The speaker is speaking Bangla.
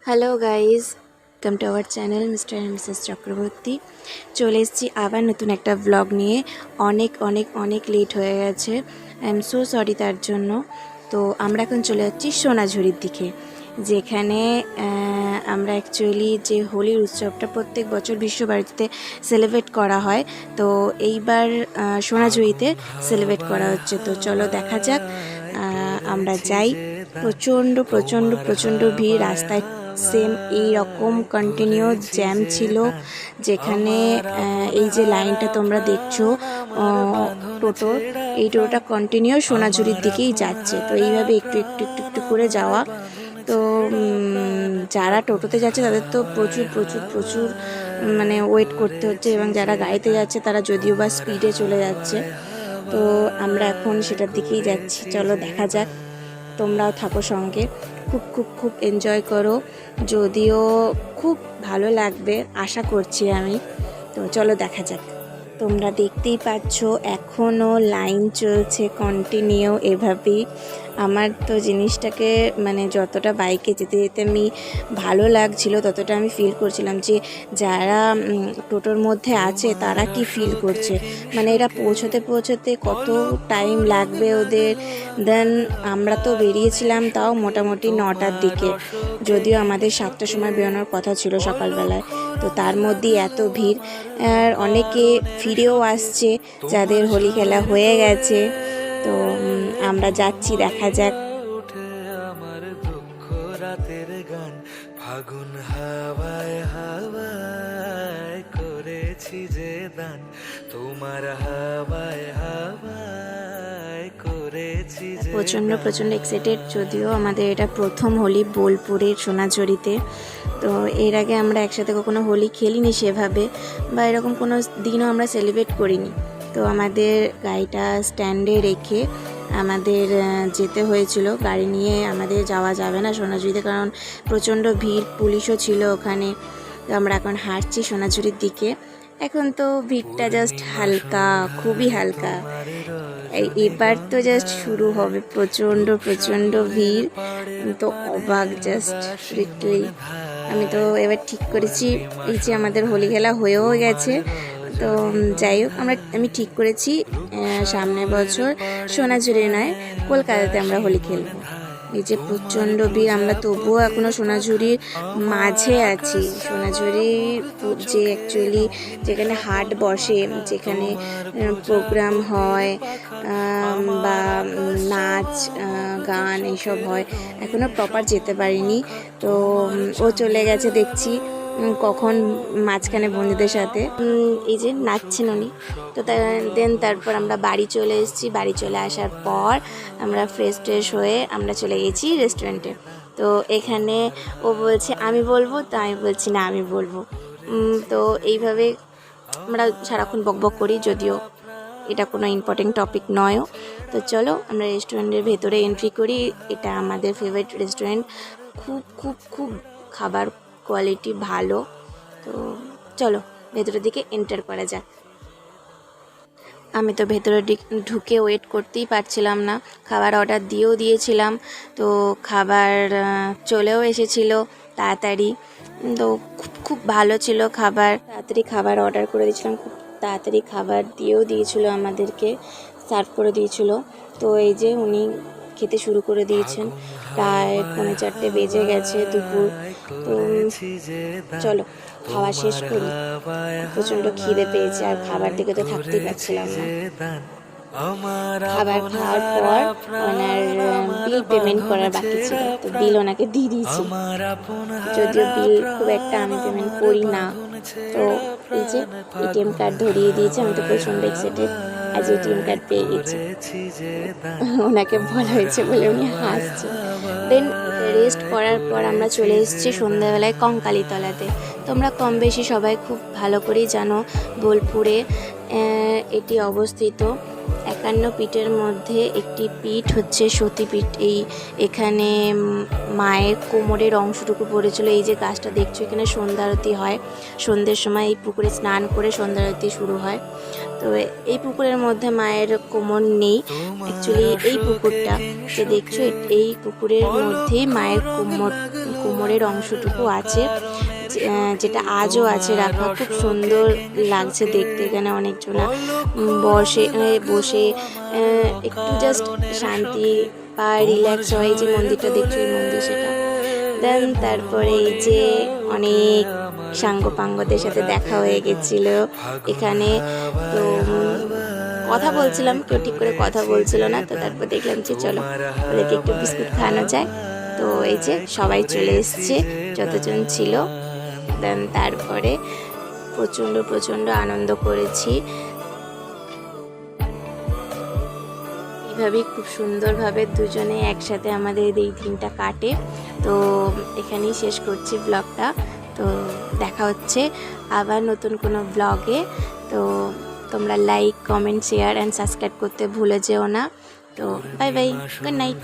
Hello guys, welcome to our channel mister and Mrs Chakraborty. চলে এসেছি আবার নতুন একটা ব্লগ নিয়ে। অনেক লেট হয়ে গেছে, আই এম সো সরি তার জন্য। তো আমরা এখন চলে যাচ্ছি সোনাঝুরির দিকে, যেখানে আমরা অ্যাকচুয়ালি যে হোলির উৎসবটা প্রত্যেক বছর বিশ্বভারতীতে সেলিব্রেট করা হয়, তো এইবার সোনাঝুরিতে সেলিব্রেট করা হচ্ছে। তো চলো দেখা যাক, আমরা যাই। প্রচণ্ড ভিড় রাস্তায়, সেম এই রকম কন্টিনিউ জ্যাম ছিল, যেখানে এই যে লাইনটা তোমরা দেখছো টোটো, এই টোটোটা কন্টিনিউ সোনাঝুরির দিকেই যাচ্ছে। তো এইভাবে একটু করে যাওয়া। তো যারা টোটোতে যাচ্ছে তাদের তো প্রচুর মানে ওয়েট করতে হচ্ছে, এবং যারা গাড়িতে যাচ্ছে তারা যদিও বা স্পিডে চলে যাচ্ছে। তো আমরা এখন সেটার দিকেই যাচ্ছি, চলো দেখা যাক। তোমরাও থাকো সঙ্গে, খুব এনজয় করো, যদিও খুব ভালো লাগবে আশা করছি আমি। তো চলো দেখা যাক। তোমরা দেখতেই পাচ্ছ এখনও লাইন চলছে কন্টিনিউ এভাবেই। আমার তো জিনিসটাকে মানে যতটা বাইকে যেতে যেতে আমি ভালো লাগছিল, ততটা আমি ফিল করছিলাম যে যারা টোটোর মধ্যে আছে তারা কি ফিল করছে, মানে এরা পৌঁছতে কত টাইম লাগবে ওদের। দেন আমরা তো বেরিয়েছিলাম তাও মোটামুটি 9টার দিকে, যদিও আমাদের 7টার সময় বেরোনোর কথা ছিল সকালবেলায়। তো তার মধ্যেই এত ভিড়, আর অনেকে ফিরেও আসছে যাদের হোলি খেলা হয়ে গেছে। তো আমরা যাচ্ছি, দেখা যাক। আমার দুঃখ রাতের গান, ফাগুন হাওয়ায় হাওয়ায় করেছি যে দান, তোমার হাওয়ায় হাওয়ায় করেছি যে প্রচণ্ড এক্সাইটেড, যদিও আমাদের এটা প্রথম হোলি বোলপুরের সোনাঝুরিতে। তো এর আগে আমরা একসাথে কখনো হোলি খেলিনি সেভাবে, বা এরকম কোনো দিনও আমরা সেলিব্রেট করিনি। তো আমাদের গাড়িটা স্ট্যান্ডে রেখে আমাদের যেতে হয়েছিল, গাড়ি নিয়ে আমাদের যাওয়া যাবে না সোনাঝুরিতে, কারণ প্রচণ্ড ভিড়, পুলিশও ছিল ওখানে। তো আমরা এখন হাঁটছি সোনাঝুরির দিকে। এখন তো ভিড়টা জাস্ট হালকা, খুবই হালকা। এবার তো জাস্ট শুরু হবে প্রচণ্ড ভিড়। তো অবাক জাস্ট লিটারালি। আমি তো এবার ঠিক করেছি, এই যে আমাদের হোলি খেলা হয়েও গেছে। তো যাই হোক, আমি ঠিক করেছি সামনের বছর সোনাঝুরি নয়, কলকাতাতে আমরা হোলি খেলবো। এই যে প্রচণ্ড ভিড়, আমরা তবুও এখনও সোনাঝুরির মাঝে আছি। সোনাঝুরি যে অ্যাকচুয়ালি যেখানে হাট বসে, যেখানে প্রোগ্রাম হয় বা নাচ গান এইসব হয়, এখনও প্রপার যেতে পারিনি। তো ও চলে গেছে দেখছি কখন মাঝখানে বন্ধুদের সাথে, এই যে নাচছেন উনি। তো দেন তারপর আমরা বাড়ি চলে এসেছি। বাড়ি চলে আসার পর আমরা ফ্রেশ হয়ে আমরা চলে গেছি রেস্টুরেন্টে। তো এখানে ও বলছে আমি বলবো, তো আমি বলছি না আমি বলবো। তো এইভাবে আমরা সারাক্ষণ বকবক করি, যদিও এটা কোনো ইম্পর্টেন্ট টপিক নয়ও। তো চলো আমরা রেস্টুরেন্টের ভেতরে এন্ট্রি করি। এটা আমাদের ফেভারিট রেস্টুরেন্ট, খুব খাবার কোয়ালিটি ভালো। তো চলো ভেতরের দিকে এন্টার করা যাক। আমি তো ভেতরে ঢুকে ওয়েট করতেই পারছিলাম না, খাবার অর্ডার দিয়েছিলাম। তো খাবার চলেও এসেছিলো তাড়াতাড়ি। তো খুব ভালো ছিল খাবার, তাড়াতাড়ি খাবার অর্ডার করে দিয়েছিলাম, খুব তাড়াতাড়ি খাবার দিয়েছিল আমাদেরকে, সার্ভ করে দিয়েছিল। তো এই যে উনি খেতে শুরু করে দিয়েছেন, প্রায় 3:45 বেজে গেছে দুপুর। তো চলো খাওয়া শেষ করি, প্রচণ্ড খিদে পেয়েছে, আর খাবার দিকে তো থাকতেই পারছিলাম না। খাবার খাওয়ার পর ওনার বিল পেমেন্ট করার বাকি ছিল, তো বিল ওনাকে দিয়ে দিয়েছি, যদিও বিল খুব একটা আমি পেমেন্ট করি না। তো এই যে এটিএম কার্ড ধরিয়ে দিয়েছে, আমি তো প্রচণ্ড এক্সাইটেড, আজ এটিএম কার্ড পেয়ে গেছি। ওনাকে বলা হয়েছে বলে উনি হাসছে। দেন রেস্ট করার পর আমরা চলে এসেছি সন্ধ্যাবেলায় কঙ্কালীতলাতে। তোমরা কম বেশি সবাই খুব ভালো করেই জানো বোলপুরে এটি অবস্থিত। 51 পীঠের মধ্যে একটি পীঠ হচ্ছে সতীপীঠ। এখানে মায়ের কোমরের অংশটুকু পড়েছিল। এই যে গাছটা দেখছো, এখানে সন্ধ্যা আরতি হয়, সন্ধ্যের সময় এই পুকুরে স্নান করে সন্ধ্যা আরতি শুরু হয়। তো এই পুকুরের মধ্যে মায়ের কোমর নেই, অ্যাকচুয়ালি এই পুকুরটা যে দেখছো, এই পুকুরের মধ্যেই মায়ের কোমরের অংশটুকু আছে, যেটা আজও আছে রাখা। খুব সুন্দর লাগছে দেখতে। এখানে অনেকজনা বসে একটু জাস্ট শান্তি বা রিল্যাক্স হয়। যে মন্দিরটা দেখছো, এই মন্দির সেটা। দেন তারপরে এই যে অনেক সাঙ্গপাঙ্গদের সাথে দেখা হয়ে গেছিল এখানে। তো কথা বলছিলাম, কেউ ঠিক করে কথা বলছিল না। তো তারপর দেখলাম যে চলো ওদেরকে একটু বিস্কুট খাওয়ানো যায়। তো এই যে সবাই চলে এসছে যতজন ছিল। দেন তারপরে প্রচণ্ড আনন্দ করেছি। এইভাবেই খুব সুন্দরভাবে দুজনে একসাথে আমাদের এই দিনটা কাটে। তো এখানেই শেষ করছি ব্লগটা। তো দেখা হচ্ছে আবার নতুন কোনো ব্লগে। তো তোমরা like, comment, share and subscribe করতে ভুলে যেও না। তো বাই বাই, গুড নাইট।